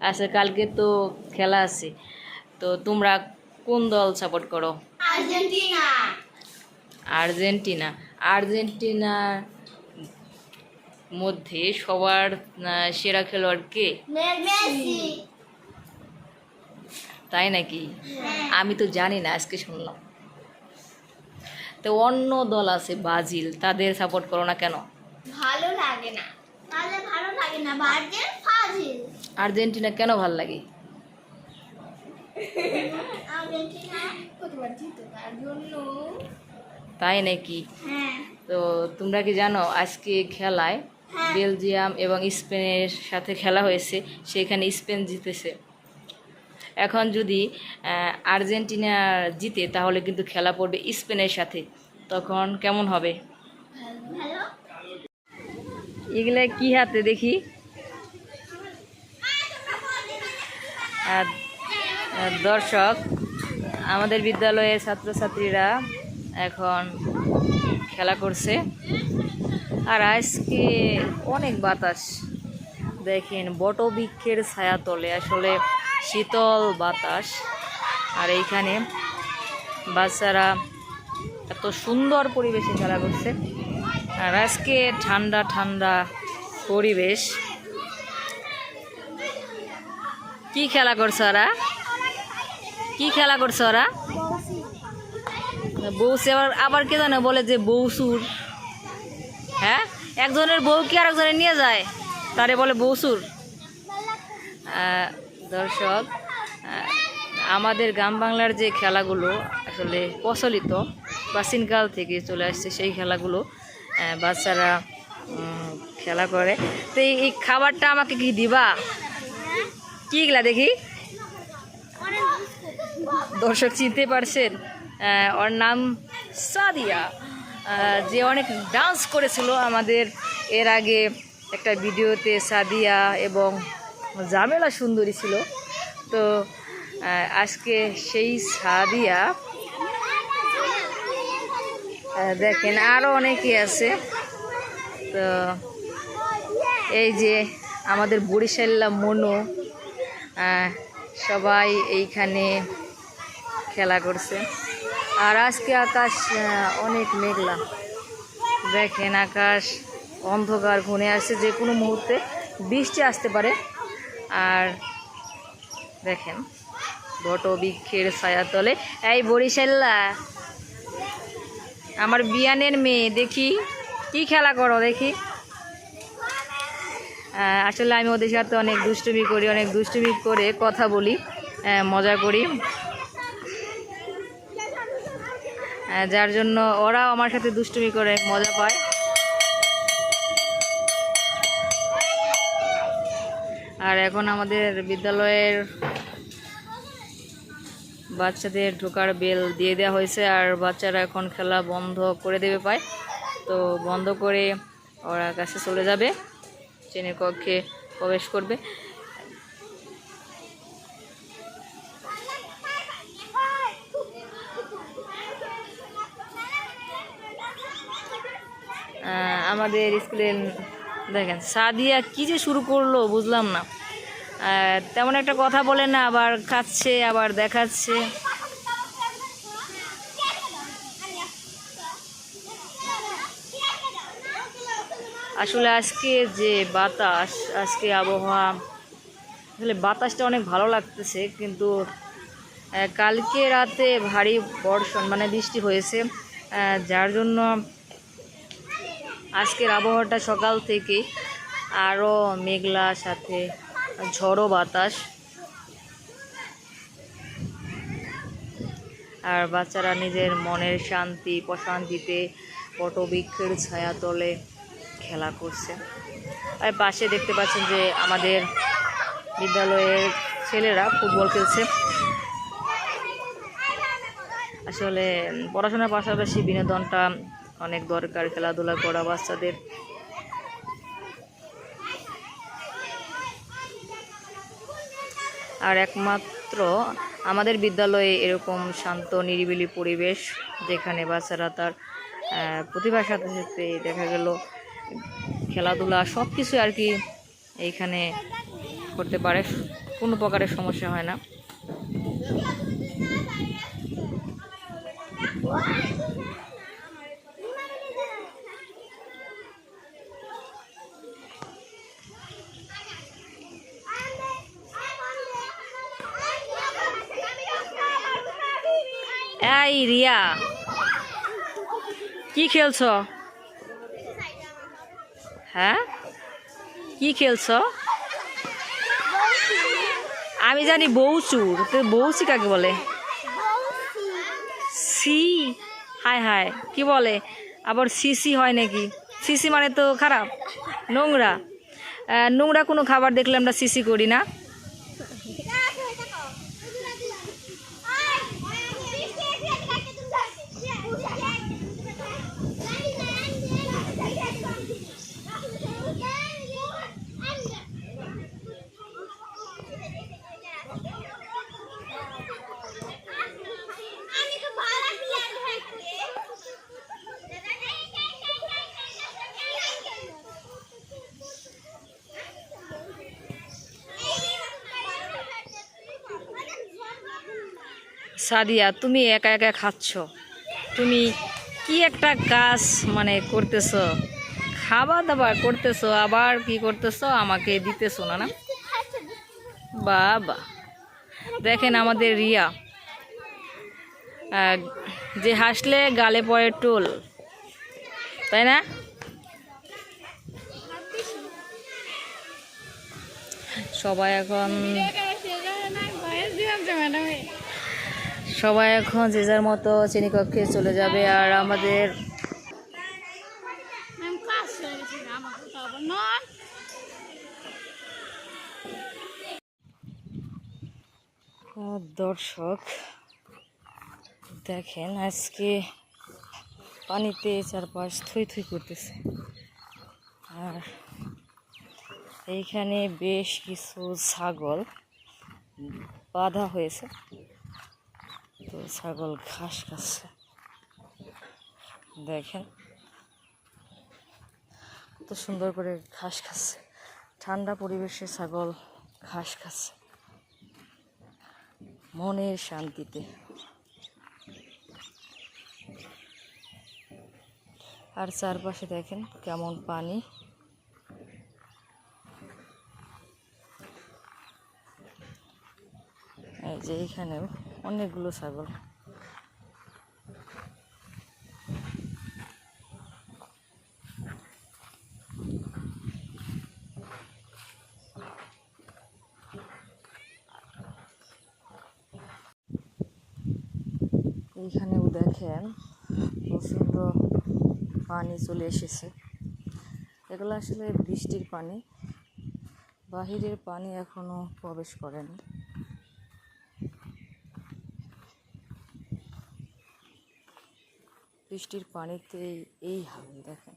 আচ্ছা, কালকে তো খেলা আছে, তো তোমরা কোন দল সাপোর্ট করো? আর্জেন্টিনা। আর্জেন্টিনা। আর্জেন্টিনার মধ্যে সবার সেরা খেলোয়াড় কে? মেসি। তাই নাকি? আমি তো জানি না, আজকে শুনলাম। তো অন্য দল আছে ব্রাজিল, তাদের সাপোর্ট করো না কেন? ভালো লাগে না। তাহলে ভালো লাগে না, ব্রাজিল ফাজিল। আর্জেন্টিনা কেন ভাল লাগে? আর্জেন্টিনা প্রতিবার জিতে তার জন্য। তাই নাকি? হ্যাঁ। তো তোমরা কি জানো আজকে খেলায় হ্যাঁ। বেলজিয়াম এবং স্পেনের সাথে খেলা হয়েছে, সেখানে স্পেন জিতেছে। এখন যদি আর্জেন্টিনা জিতে তাহলে কিন্তু খেলা পড়বে স্পেনের সাথে, তখন কেমন হবে? ভালো। এগুলা কি হাতে দেখি? দর্শক, আমাদের বিদ্যালয়ের ছাত্রছাত্রীরা এখন খেলা করছে, আর আজকে অনেক বাতাস। দেখেন, বটবৃক্ষের ছায়াতলে আসলে শীতল বাতাস, আর এইখানে বাচ্চারা এত সুন্দর পরিবেশে খেলা করছে। আর আজকে ঠান্ডা ঠান্ডা পরিবেশ। কি খেলা করছে ওরা? কি খেলা করছে ওরা? বউসি। আবার আবার কে জানে বলে যে বউসুর। হ্যাঁ, একজনের বউকে আর একজনের নিয়ে যায়, তারে বলে বউসুর। দর্শক, আমাদের গ্রাম বাংলার যে খেলাগুলো আসলে প্রচলিত প্রাচীনকাল থেকে চলে আসছে, সেই খেলাগুলো বাচ্চারা খেলা করে। তো এই খাবারটা আমাকে কি দিবা? কিগুলা দেখি? দর্শক চিনতে পারছেন, ওর নাম সাদিয়া, যে অনেক ডান্স করেছিল আমাদের এর আগে একটা ভিডিওতে। সাদিয়া এবং জামেলা সুন্দরী ছিল। তো আজকে সেই সাদিয়া, দেখেন আরও অনেকে আছে। তো এই যে আমাদের বরিশাল্লা মনু, সবাই এইখানে খেলা করছে। আর আজকে আকাশ অনেক মেঘলা। দেখেন, আকাশ অন্ধকার ঘুরে আসছে, যে কোনো মুহূর্তে বৃষ্টি আসতে পারে। আর দেখেন, বটবৃক্ষের ছায়াতলে। এই বরিশাল্লা, আমার বিয়ানের মেয়ে, দেখি কি খেলা করো দেখি। আসলে আমি ওদের সাথে অনেক দুষ্টুমি করি, অনেক দুষ্টুমি করে কথা বলি, মজা করি, যার জন্য ওরাও আমার সাথে দুষ্টুমি করে মজা পায়। আর এখন আমাদের বিদ্যালয়ের বাচ্চাদের ঢোকার বেল দিয়ে দেওয়া হয়েছে, আর বাচ্চারা এখন খেলা বন্ধ করে দেবে পায়। তো বন্ধ করে ওরা কাছে চলে যাবে, শ্রেণীর কক্ষে প্রবেশ করবে। আমাদের স্কুলের দেখেন সাদিয়া কি যে শুরু করলো বুঝলাম না। তেমন একটা কথা বলে না, আবার খাচ্ছে আবার দেখাচ্ছে। আসলে আজকে যে বাতাস, আজকে আবহাওয়া, আসলে বাতাসটা অনেক ভালো লাগতেছে, কিন্তু কালকে রাতে ভারী বর্ষণ মানে বৃষ্টি হয়েছে, যার জন্য আজকের আবহাওয়াটা সকাল থেকে আরও মেঘলা, সাথে ঝড়ো বাতাস। আর বাচ্চারা নিজের মনের শান্তি প্রশান্তিতে বটবৃক্ষের ছায়াতলে খেলা করছে। আর পাশে দেখতে পাচ্ছেন যে আমাদের বিদ্যালয়ের ছেলেরা ফুটবল খেলছে। আসলে পড়াশোনার পাশাপাশি বিনোদনটা অনেক দরকার, খেলাধুলা করা বাচ্চাদের। আর একমাত্র আমাদের বিদ্যালয়ে এরকম শান্ত নিরিবিলি পরিবেশ, যেখানে বাচ্চারা তার প্রতিভার সাথে সাথে দেখা গেল খেলাধুলা সব কিছু আর কি এইখানে করতে পারে, কোনো প্রকারের সমস্যা হয় না। এই রিয়া, কি খেলছো? হ্যাঁ, কি খেলছো? আমি জানি বউচুর, তো বউচি কাকে বলে? সি, হায় হায়, কি বলে আবার সিসি হয় নাকি? সিসি মানে তো খারাপ, নোংরা। নোংরা কোনো খাবার দেখলে আমরা সিসি করি না। সাদিয়া, তুমি একা একা খাচ্ছ, তুমি কি একটা কাজ মানে করতেছো, খাবার দাবার করতেছো, আবার কি করতেছো, আমাকে দিতেছো না? না বাবা, দেখেন আমাদের রিয়া, যে হাসলে গালে পড়ে টোল, তাই না? সবাই এখন যে যার মতো শ্রেণীকক্ষে চলে যাবে, আর আমাদের দর্শক দেখেন আজকে পানিতে চারপাশ থই থই করতেছে, আর এইখানে বেশ কিছু ছাগল বাঁধা হয়েছে, তো ছাগল ঘাস খাচ্ছে। দেখেন কত সুন্দর করে ঘাস খাচ্ছে, ঠান্ডা পরিবেশে ছাগল ঘাস খাচ্ছে মনের শান্তিতে। আর চারপাশে দেখেন কেমন পানি, এই যে এইখানেও অনেকগুলো ছাগল। এইখানেও দেখেন প্রচণ্ড পানি চলে এসেছে, এগুলো আসলে বৃষ্টির পানি, বাহিরের পানি এখনো প্রবেশ করেনি। বৃষ্টির পানিতে এই হাল দেখেন।